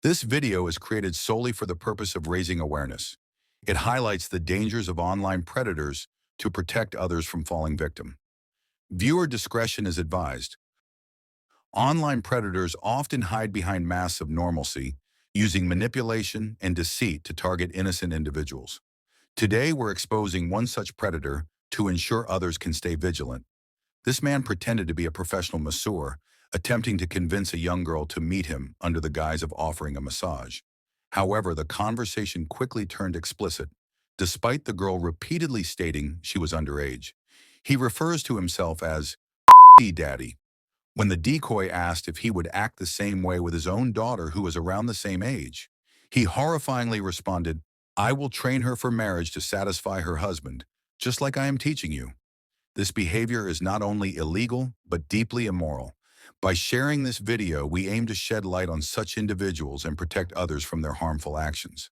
This video is created solely for the purpose of raising awareness. It highlights the dangers of online predators to protect others from falling victim. Viewer discretion is advised. Online predators often hide behind masks of normalcy, using manipulation and deceit to target innocent individuals. Today, we're exposing one such predator to ensure others can stay vigilant. This man pretended to be a professional masseur, attempting to convince a young girl to meet him under the guise of offering a massage. However, the conversation quickly turned explicit, despite the girl repeatedly stating she was underage. He refers to himself as Daddy. When the decoy asked if he would act the same way with his own daughter who was around the same age, he horrifyingly responded, "I will train her for marriage to satisfy her husband, just like I am teaching you." This behavior is not only illegal, but deeply immoral. By sharing this video, we aim to shed light on such individuals and protect others from their harmful actions.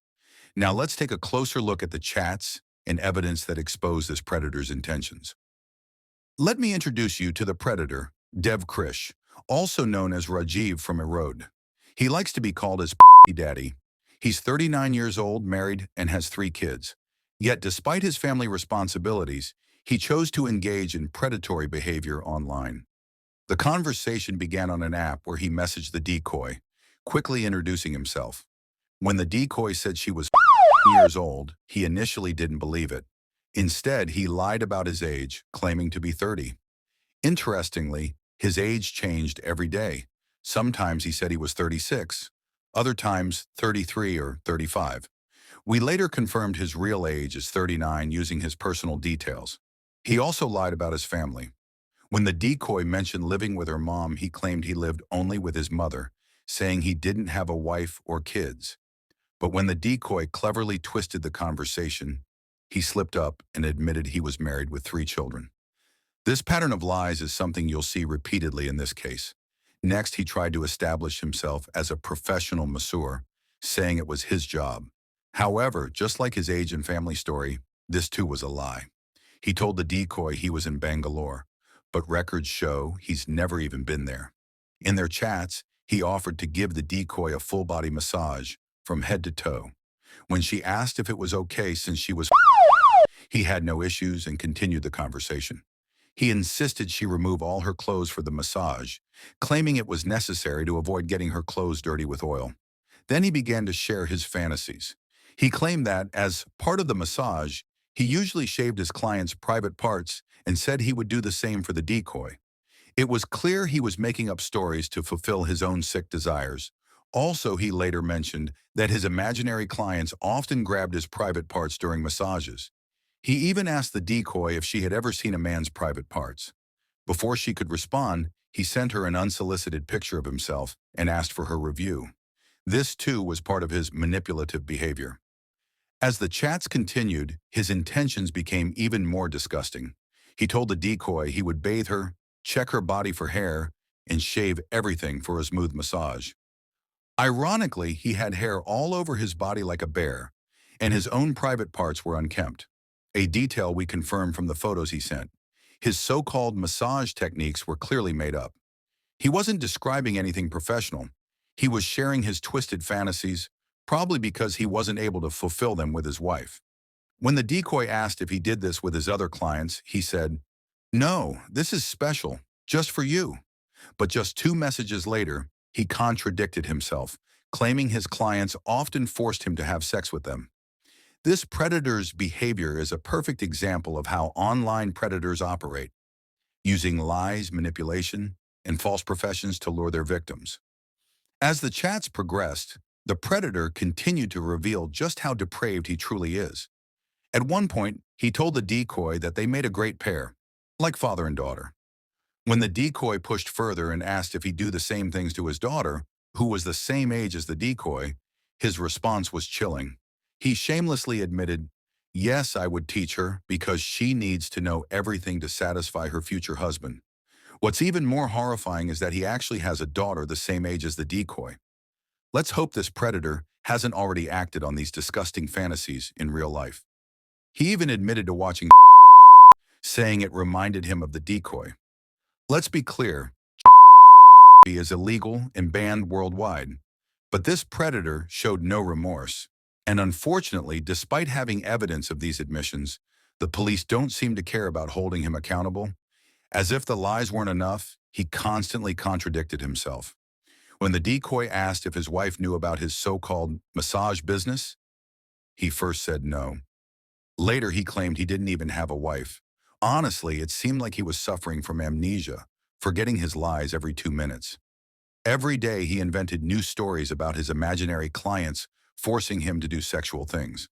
Now let's take a closer look at the chats and evidence that expose this predator's intentions. Let me introduce you to the predator, Dev Krish, also known as Rajiv from Erode. He likes to be called as Daddy. He's 39 years old, married, and has 3 kids. Yet despite his family responsibilities, he chose to engage in predatory behavior online. The conversation began on an app where he messaged the decoy, quickly introducing himself. When the decoy said she was years old, he initially didn't believe it. Instead, he lied about his age, claiming to be 30. Interestingly, his age changed every day. Sometimes he said he was 36, other times 33 or 35. We later confirmed his real age is 39 using his personal details. He also lied about his family. When the decoy mentioned living with her mom, he claimed he lived only with his mother, saying he didn't have a wife or kids. But when the decoy cleverly twisted the conversation, he slipped up and admitted he was married with 3 children. This pattern of lies is something you'll see repeatedly in this case. Next, he tried to establish himself as a professional masseur, saying it was his job. However, just like his age and family story, this too was a lie. He told the decoy he was in Bangalore, but records show he's never even been there. In their chats, he offered to give the decoy a full-body massage from head to toe. When she asked if it was okay since she was he had no issues and continued the conversation. He insisted she remove all her clothes for the massage, claiming it was necessary to avoid getting her clothes dirty with oil. Then he began to share his fantasies. He claimed that, as part of the massage, he usually shaved his client's private parts and said he would do the same for the decoy. It was clear he was making up stories to fulfill his own sick desires. Also, he later mentioned that his imaginary clients often grabbed his private parts during massages. He even asked the decoy if she had ever seen a man's private parts. Before she could respond, he sent her an unsolicited picture of himself and asked for her review. This, too, was part of his manipulative behavior. As the chats continued, his intentions became even more disgusting. He told the decoy he would bathe her, check her body for hair, and shave everything for a smooth massage. Ironically, he had hair all over his body like a bear, and his own private parts were unkempt, a detail we confirmed from the photos he sent. His so-called massage techniques were clearly made up. He wasn't describing anything professional. He was sharing his twisted fantasies, probably because he wasn't able to fulfill them with his wife. When the decoy asked if he did this with his other clients, he said, "No, this is special, just for you." But just 2 messages later, he contradicted himself, claiming his clients often forced him to have sex with them. This predator's behavior is a perfect example of how online predators operate, using lies, manipulation, and false professions to lure their victims. As the chats progressed, the predator continued to reveal just how depraved he truly is. At one point, he told the decoy that they made a great pair, like father and daughter. When the decoy pushed further and asked if he'd do the same things to his daughter, who was the same age as the decoy, his response was chilling. He shamelessly admitted, "Yes, I would teach her because she needs to know everything to satisfy her future husband." What's even more horrifying is that he actually has a daughter the same age as the decoy. Let's hope this predator hasn't already acted on these disgusting fantasies in real life. He even admitted to watching saying it reminded him of the decoy. Let's be clear, is illegal and banned worldwide. But this predator showed no remorse. And unfortunately, despite having evidence of these admissions, the police don't seem to care about holding him accountable. As if the lies weren't enough, he constantly contradicted himself. When the decoy asked if his wife knew about his so-called massage business, he first said no. Later, he claimed he didn't even have a wife. Honestly, it seemed like he was suffering from amnesia, forgetting his lies every 2 minutes. Every day, he invented new stories about his imaginary clients forcing him to do sexual things.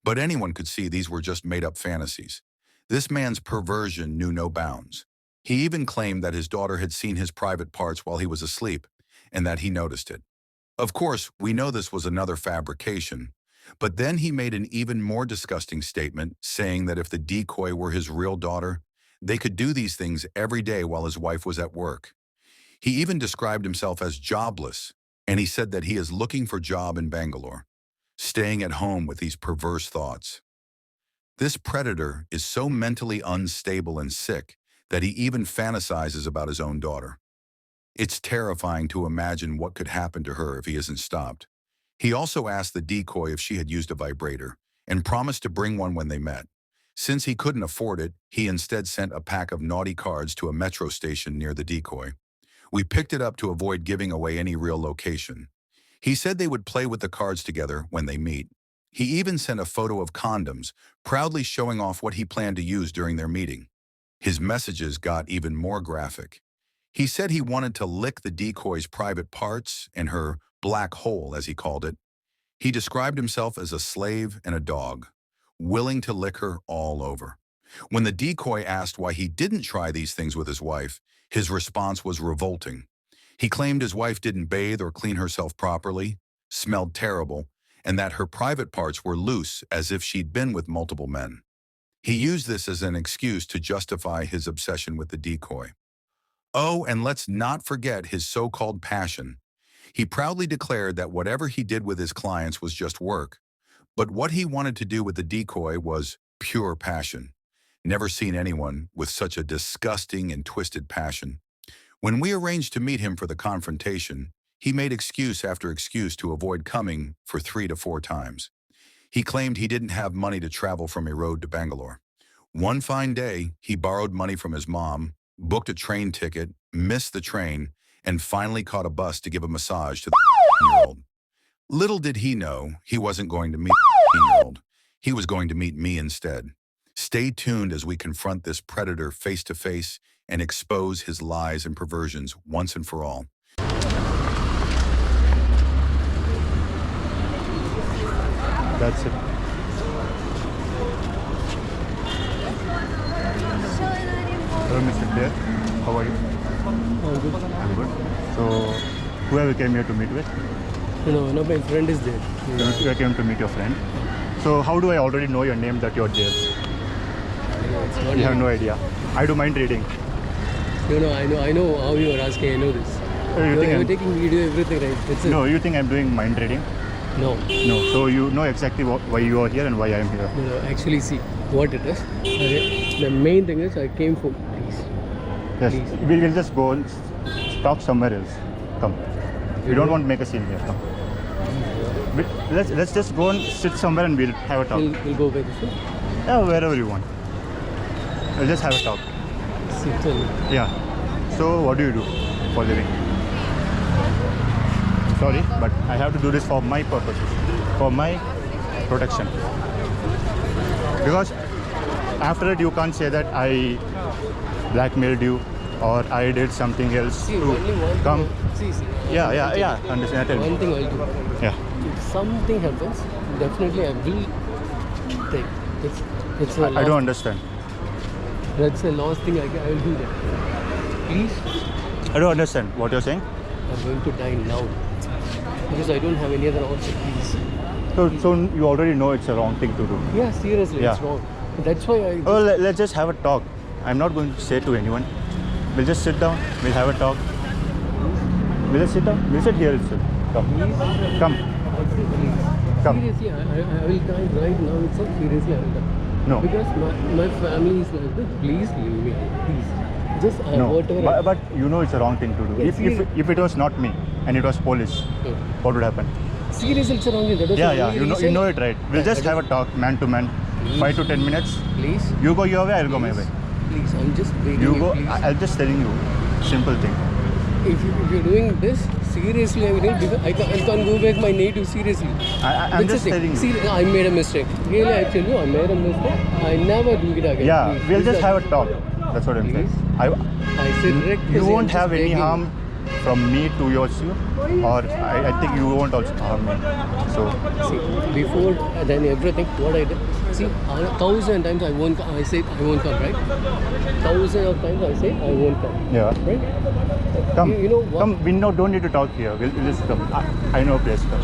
But anyone could see these were just made-up fantasies. This man's perversion knew no bounds. He even claimed that his daughter had seen his private parts while he was asleep, and that he noticed it. Of course, we know this was another fabrication, but then he made an even more disgusting statement, saying that if the decoy were his real daughter, they could do these things every day while his wife was at work. He even described himself as jobless, and he said that he is looking for a job in Bangalore, staying at home with these perverse thoughts. This predator is so mentally unstable and sick that he even fantasizes about his own daughter. It's terrifying to imagine what could happen to her if he isn't stopped. He also asked the decoy if she had used a vibrator and promised to bring one when they met. Since he couldn't afford it, he instead sent a pack of naughty cards to a metro station near the decoy. We picked it up to avoid giving away any real location. He said they would play with the cards together when they meet. He even sent a photo of condoms, proudly showing off what he planned to use during their meeting. His messages got even more graphic. He said he wanted to lick the decoy's private parts and her black hole, as he called it. He described himself as a slave and a dog, willing to lick her all over. When the decoy asked why he didn't try these things with his wife, his response was revolting. He claimed his wife didn't bathe or clean herself properly, smelled terrible, and that her private parts were loose as if she'd been with multiple men. He used this as an excuse to justify his obsession with the decoy. Oh, and let's not forget his so-called passion. He proudly declared that whatever he did with his clients was just work, but what he wanted to do with the decoy was pure passion. Never seen anyone with such a disgusting and twisted passion. When we arranged to meet him for the confrontation, he made excuse after excuse to avoid coming for 3 to 4 times. He claimed he didn't have money to travel from Erode to Bangalore. One fine day, he borrowed money from his mom, booked a train ticket, missed the train, and finally caught a bus to give a massage to the 15-year-old. Little did he know he wasn't going to meet the 15-year-old. He was going to meet me instead. Stay tuned as we confront this predator face to face and expose his lies and perversions once and for all. That's it. Hello, Mr. Claire. How are you? Oh, good. I'm good. So, whoever came here to meet with? No, my friend is there. You came to meet your friend. So, how do I already know your name that you're there? It's not You have like- no idea. I do mind reading. No, I know how you are asking. I know this. You think You're I'm- taking video, everything, right? It's No, you think I'm doing mind reading? No. No. So, you know exactly why you are here and why I am here. No, actually, see what it is. Okay. The main thing is I came for peace. Yes. Please. We will just go and talk somewhere else. Come. We don't want to make a scene here. Come. Let's just go and sit somewhere and we'll have a talk. We'll go by this way. Yeah, wherever you want. We'll just have a talk. Sit and Yeah. So what do you do for a living? Sorry, but I have to do this for my purposes, for my protection. Because after that you can't say that I blackmailed you or I did something else see to only one come. thing. See. Yeah. Understand? Tell me. One thing I'll do. Yeah. If something happens, definitely I will take. It's the I last, don't understand. That's the last thing I will do that. Please, I don't understand what you're saying. I'm going to die now because I don't have any other option. Please. So you already know it's a wrong thing to do. Yeah, seriously, Yeah. it's wrong. That's why I. Oh, let's just have a talk. I'm not going to say to anyone. We'll just sit down. We'll have a talk. We'll just sit down. We'll sit here itself. Come. Come. Come. Seriously, I will die right now itself. Seriously, I will die. No. Because my family is like this. Please leave me. Please. Just No. whatever. But you know it's a wrong thing to do. Yes, If it was not me, and it was police, what would happen? Seriously, sir, only that was Yeah, the yeah, only you reason. know it, right? We'll just have a talk, man to man, 5 to 10 minutes. Please. You go your way, I'll go my way. Please, I'm just begging You you, go. please. I'll just telling you, simple thing. If you're doing this, seriously, I can't go back my native, seriously. I'm That's just the thing. telling you. See, I made a mistake. Really, I tell you, I made a mistake. I never do it again. Yeah, please. we'll Please, just have a talk. That's what I'm saying. I said, You won't I'm have just any begging harm from me towards you, or I think you won't also harm me. So, See, before then everything, what I did, see, 1,000 times I won't come, I said I won't come, right? 1,000 of times I say I won't come, yeah. right? Come, You know what? come. We don't need to talk here. We'll just come. I know a place. Come.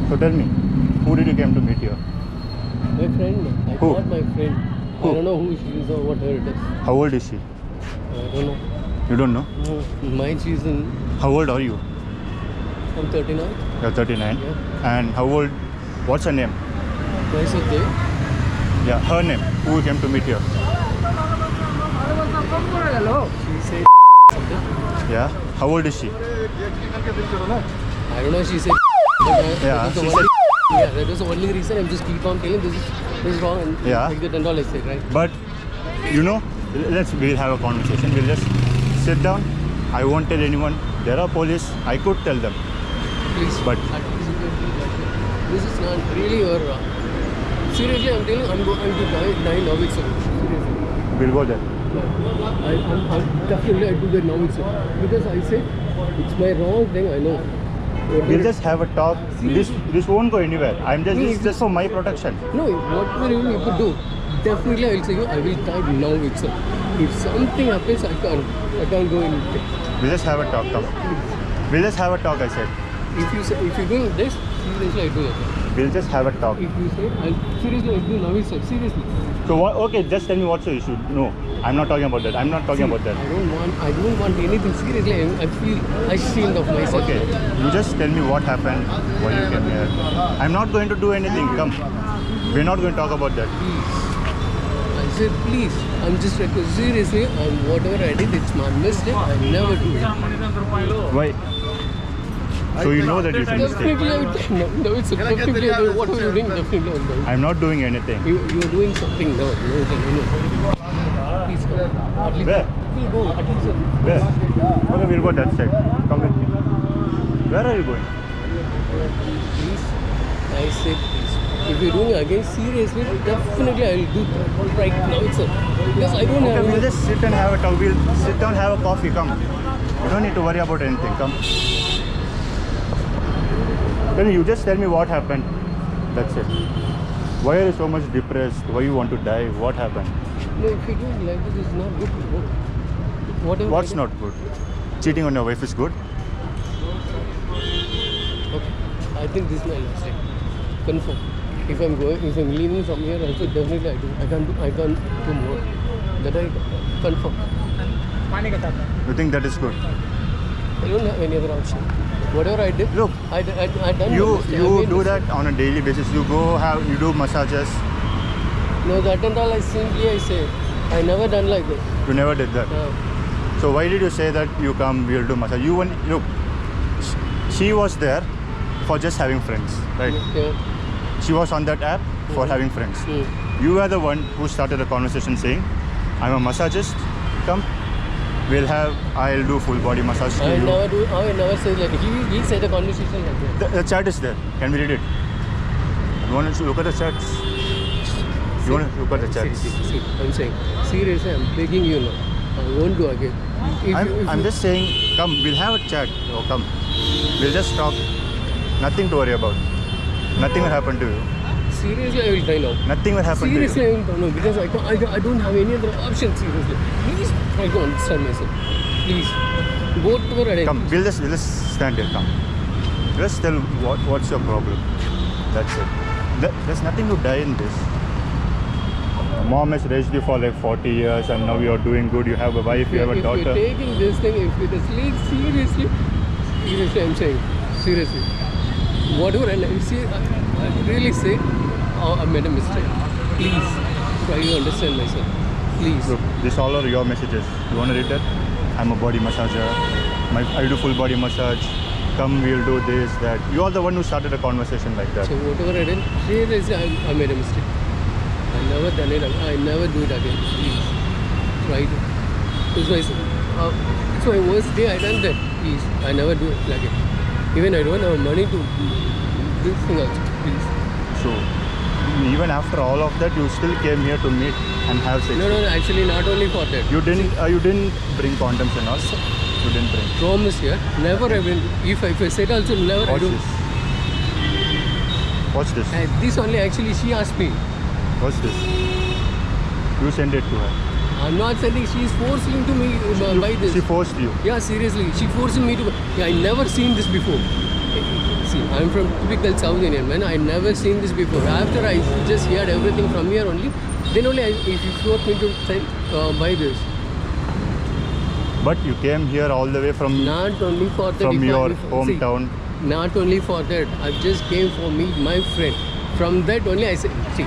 So tell me, who did you came to meet here? My friend, I Who? thought my friend, Who? I don't know who she is or what her it is. How old is she? I don't know. You don't know. No, mine she's in, How old are you? I'm 39. You're 39. Yeah. And how old? What's her name? I said they. Yeah, her name. Who you came to meet here? She said something. Yeah. How old is she? I don't know, she said Yeah, that was the she only, said- yeah, that was the only reason I'm just keep on telling this is wrong and Yeah. like that and all I said, right? But you know, we'll have a conversation. We'll just sit down. I won't tell anyone. There are police. I could tell them. Please. But- This is not really your. Seriously, I'm telling I'm going to die now itself. Seriously. We'll go there. I'm definitely I do that now itself. Because I say it's my wrong thing, I know. We'll just have a talk. This won't go anywhere. I'm just Please. this is just for my protection. No, whatever you could do, definitely I will say you, I will die now itself. If something happens, I can't go anything. We'll just have a talk. Come. We'll just have a talk. I said. If you're doing this, seriously I do that. We'll just have a talk. If you say, seriously I do now itself, seriously. So what? Okay, just tell me what's your issue. No, I'm not talking about that. I'm not talking about that. I don't want anything, seriously. I feel ashamed of myself. Okay, you just tell me what happened, why you came here. I'm not going to do anything. Come. We're not going to talk about that. Please. I said please. I'm just requesting, seriously, whatever I did, it's my mistake. I never do it. Why? So you know that it's a mistake. Definitely I would no, it's definitely I do. Whatever you're doing, definitely I'm doing. I'm not doing anything. You're doing something now. No. Please come. At least Where? we'll go. At least Where? Okay, we'll go that side. Come with me. Where are you going? please. I said please. If you're doing it again, seriously, definitely I will do that right now itself. Because I don't Okay, have. we'll just sit and have a talk. We'll sit down, have a coffee. Come. You don't need to worry about anything. Come. Tell me, you just tell me what happened. That's it. Why are you so much depressed? Why you want to die? What happened? No, if you're doing like this, it's not good. No. Whatever. What's not good? Cheating on your wife is good? Okay. I think this is my last time. Confirm. If I'm leaving from here, also definitely I do. I can't do more. That I confirm. You think that is good? I don't have any other option. Whatever I did, Look, I done. You my mistake. I you made do mistake. that on a daily basis. You do massages. No, that and all I say. I never done like that. You never did that. So why did you say that you come, we'll do massage? You went, look, she was there for just having friends, right? Yeah. She was on that app for having friends. You were the one who started the conversation saying, I'm a massagist, come, I'll do full body massage to I you. never say like he said a conversation like that. The chat is there. Can we read it? You want to look at the chats? You want to look at the chats? See, I'm saying, seriously, I'm begging you now. I won't do again. I'm just saying, come, we'll have a chat. Oh, come. We'll just talk. Nothing to worry about. Nothing will happen to you. Seriously, I will try now. Nothing will happen Seriously, to I you. will try now because I don't have any other option. Seriously, please try to understand myself. Please, whatever I did. Come, we'll just stand here. Come. Just tell what's your problem. That's it. There's nothing to die in this. Mom has raised you for like 40 years and now you're doing good. You have a wife, you have a If you're daughter. taking this thing, if it is seriously, I'm saying, seriously. whatever, and I see, I really say, oh, I made a mistake. Please try to understand myself. Please. Look, these all are your messages. You want to read that? I'm a body massager. I do full body massage. Come, we'll do this, that. You are the one who started a conversation like that. So whatever I did, seriously, I made a mistake. I never done it. I never do it again. Please try to. It's my worst day. I done that. Please, I never do it again. Even I don't have money to do this thing also. Please. So, even after all of that, you still came here to meet and have sex. No, actually not only for that. You didn't bring condoms and all. You didn't bring. Promise here, never I will. If I said also never I Watch do. this. Watch this. This only actually she asked me. Watch this. You send it to her. I'm not sending. She is forcing to me by this. She forced you. Yeah, seriously, she forcing me to. Yeah, I never seen this before. See, I'm from typical South Indian man. I never seen this before. After I just heard everything from here only, then only if you force me to send buy this. But you came here all the way from Not only for that. from your see, hometown. not only for that. I just came for meet my friend. From that only I said, see,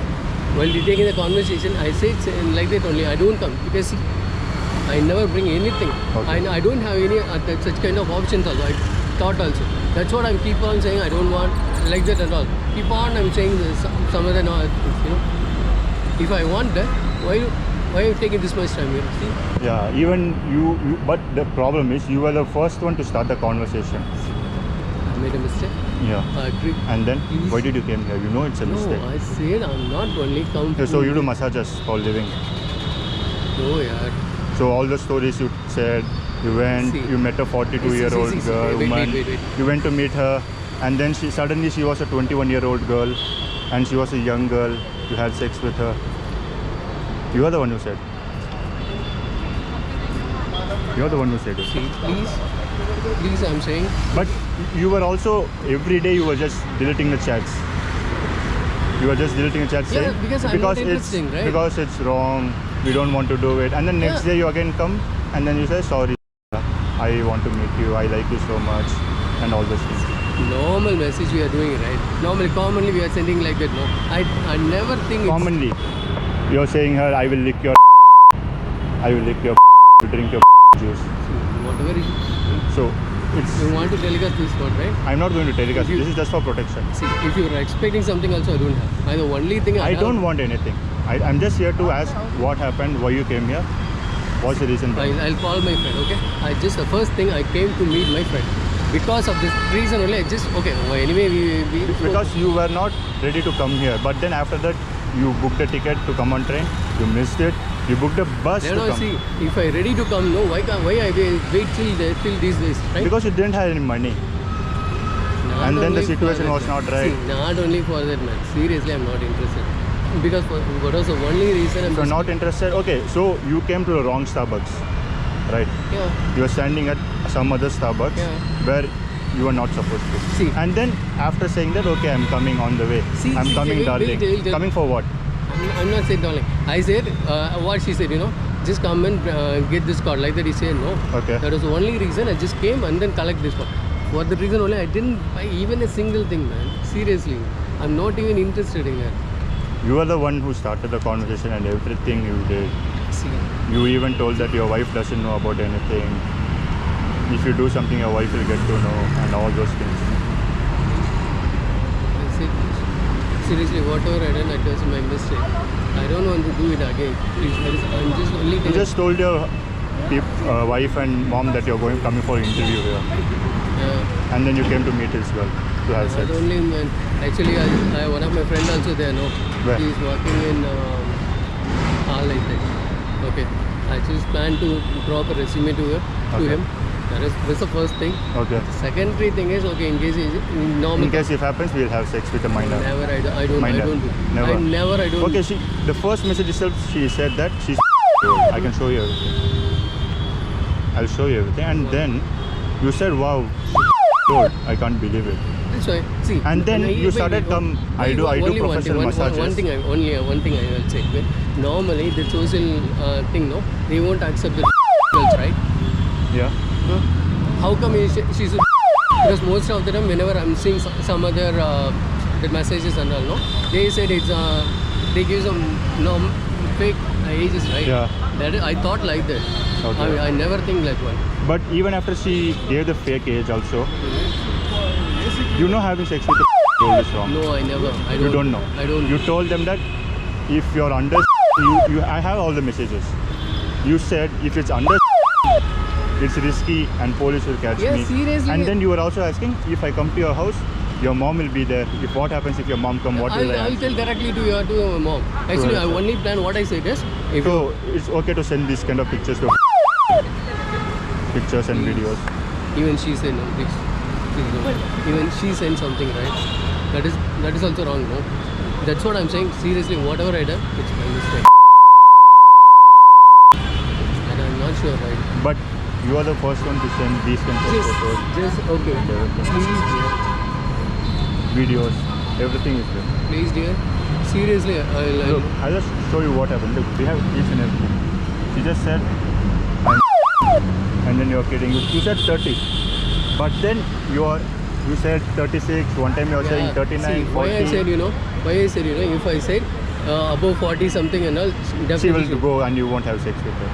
while we taking the conversation, I said like that only. I don't come because see, I never bring anything. Okay. I don't have any such kind of options also. I thought also. That's what I keep on saying. I don't want like that at all. Keep on. I'm saying this, some other you know. If I want that, why are you taking this much time here? See. Yeah, even you. But the problem is, you were the first one to start the conversation. I made a mistake. Yeah. I agree. And then, Please. why did you came here? You know it's a mistake. No, I said I'm not only come. Yeah, so you do massages for living. No, yeah. So all the stories you said, you went, See. you met a 42-year-old See. girl, Wait. woman. You went to meet her, and then suddenly she was a 21-year-old girl, and she was a young girl. You had sex with her. You are the one who said. You are the one who said it. See, please, I'm saying. But you were also, every day you were just deleting the chats. You were just deleting the chats Yeah, saying, because I'm not interesting, right? Because it's wrong, we don't want to do it. And then next Yeah. day you again come and then you say, sorry, I want to meet you, I like you so much, and all those things. Normal message we are doing, right? Commonly we are sending like that, no? I never think Commonly, you're saying her, I will lick your I will lick your you drink your juice. whatever it is. So, it's, You want to telecast this word, right? I'm not going to telecast, If you- this is just for protection. See, if you're expecting something also, I don't have. The only thing I I have, don't want anything. I'm just here to ask what happened, why you came here, what's the reason behind it? I'll call my friend, okay? The first thing I came to meet my friend. Because of this reason only, I just, okay, well, anyway, we Because you were not ready to come here, but then after that you booked a ticket to come on train, you missed it, you booked a bus to come. see, if I ready to come, no, why I wait till these days, right? Because you didn't have any money. Not and then the only for situation that, was man. not right. See, not only for that, man. Seriously, I'm not interested. Because what was the only reason I'm If you're just, not interested, okay, so you came to the wrong Starbucks, right? yeah. You were standing at some other Starbucks Yeah. where you were not supposed to. See. And then after saying that, okay, I'm coming on the way. See, I'm coming, wait, darling. Coming for what? I'm not saying darling. I said what she said, just come and get this card. Like that, he said no. Okay. That was the only reason. I just came and then collect this card. For the reason only, I didn't buy even a single thing, man. Seriously, I'm not even interested in that. You are the one who started the conversation and everything you did. See, You even told that your wife doesn't know about anything. If you do something, your wife will get to know, and all those things. I said, seriously, whatever I done, it was my mistake. I don't want to do it again. Please, I'm just only You telling. just told your wife and mom that you're coming for interview here, and then you came to meet this girl to have sex. Not only man. Actually, I one of my friends also there. No, Where? he is working in all like that. Okay, I just plan to drop a resume to Okay. him. That's the first thing. Okay. Secondary thing is okay. In case normal. In case if happens, we'll have sex with a minor. Never, I don't Minor. do. Never. I don't. Okay, the first message itself, she said that she's I can show you everything. I'll show you everything. And then you said, wow, I can't believe it. That's why. See. And then you started I do professional massages. One thing I will say. Normally the social thing, no, they won't accept the girls, right? Yeah. How come she's a Because most of the time, whenever I'm seeing some other the messages and all, no, they said it's they give some fake ages, right? Yeah. That I thought like that. Okay. I never think like one. But even after she gave the fake age also, you know having sex with a girl is wrong. No, I never. I don't. You don't know. I don't. You told them that if you're under, I have all the messages. You said if it's under, it's risky and police will catch Yeah, me. seriously. And then you were also asking if I come to your house, your mom will be there. If what happens if your mom come, what will I I'll answer? tell directly to my mom. Actually, I her. only plan what I said is if So it's okay to send these kind of pictures to pictures and videos. even she said no, please don't. Even she sent something, right? That is also wrong, no? That's what I'm saying. Seriously, whatever I done, it's my mistake. And I'm not sure, right? But you are the first one to send these kinds of photos, Just okay. Please, dear. videos, everything is there. Please, dear. Seriously, Look, I'll just show you what happened. Look, we have each and everything. She just said, and then you're kidding. You said 30, but then you said 36. One time you're saying 39, See, 40. why I said, if I said above 40 something and all, definitely. She will go and you won't have sex with her.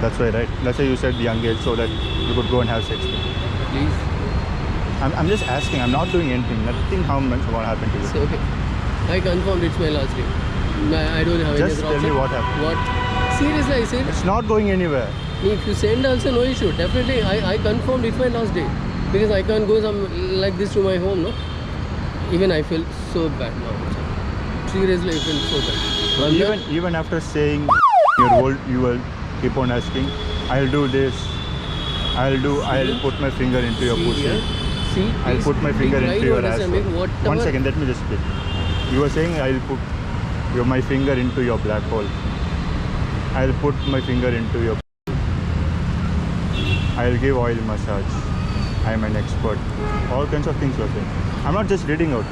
That's why, right? Let's say you said young age so that you could go and have sex with her. Please. I'm just asking. I'm not doing anything. Nothing harm going to happen to you. So, okay. I confirmed it's my last day. I don't have Just any tell other me option. what happened. What? Seriously, I said. It's not going anywhere. If you send also, no issue. Definitely, I confirmed it's my last day. Because I can't go like this to my home, no? Even I feel so bad now. Seriously, I feel so bad. Even after saying you're old, you will keep on asking, I'll do this, I'll put my finger into your pussy. See, I'll please, put my finger try into to your understand asshole. me, whatever- One second, let me just speak. You were saying I'll put my finger into your black hole. I'll put my finger into your. I'll give oil massage. I'm an expert. All kinds of things you're saying. I'm not just reading out.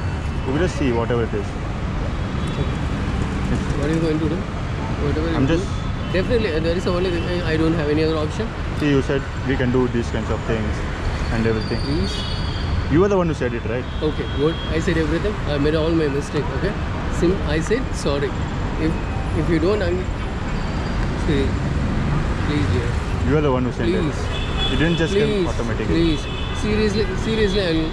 You will just see whatever it is. What are you going to do? Whatever you I'm do. just. Definitely, there is only thing. I don't have any other option. See, you said we can do these kinds of things and everything. Please. You were the one who said it, right? Okay, good. I said everything. I made all my mistake. Okay. I said sorry. If you don't, say, please, dear. You are the one who sent Please. it. You didn't just come Please. automatically. Please. Seriously, I will.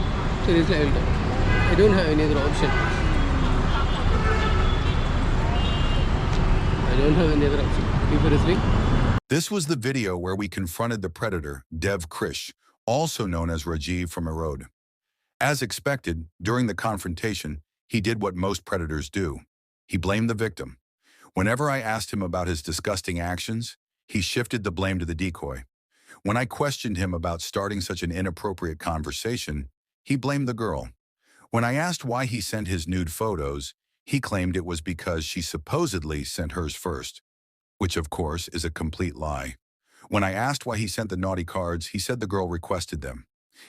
I don't have any other option. I don't have any other option. If you're listening. This was the video where we confronted the predator, Dev Krish, also known as Rajiv from Erode. As expected, during the confrontation, he did what most predators do. He blamed the victim. Whenever I asked him about his disgusting actions, he shifted the blame to the decoy. When I questioned him about starting such an inappropriate conversation, he blamed the girl. When I asked why he sent his nude photos, he claimed it was because she supposedly sent hers first, which of course is a complete lie. When I asked why he sent the naughty cards, he said the girl requested them.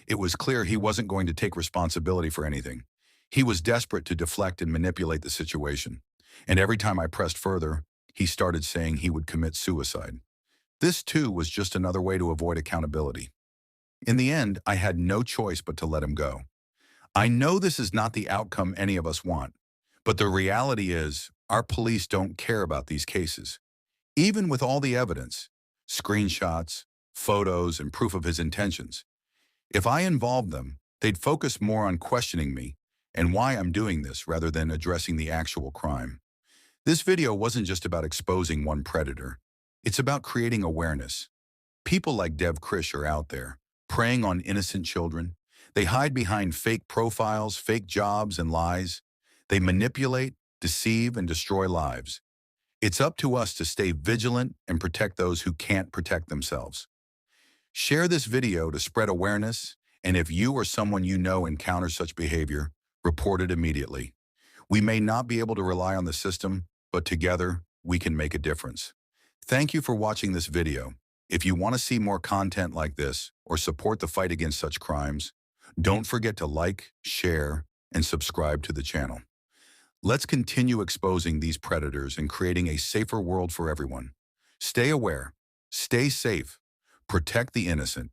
It was clear he wasn't going to take responsibility for anything. He was desperate to deflect and manipulate the situation. And every time I pressed further, he started saying he would commit suicide. This too was just another way to avoid accountability. In the end, I had no choice but to let him go. I know this is not the outcome any of us want, but the reality is our police don't care about these cases. Even with all the evidence, screenshots, photos, and proof of his intentions, if I involved them, they'd focus more on questioning me and why I'm doing this rather than addressing the actual crime. This video wasn't just about exposing one predator. It's about creating awareness. People like Dev Krish are out there, preying on innocent children. They hide behind fake profiles, fake jobs, and lies. They manipulate, deceive, and destroy lives. It's up to us to stay vigilant and protect those who can't protect themselves. Share this video to spread awareness, and if you or someone you know encounters such behavior, report it immediately. We may not be able to rely on the system, but together, we can make a difference. Thank you for watching this video. If you want to see more content like this or support the fight against such crimes, don't forget to like, share, and subscribe to the channel. Let's continue exposing these predators and creating a safer world for everyone. Stay aware, stay safe, protect the innocent,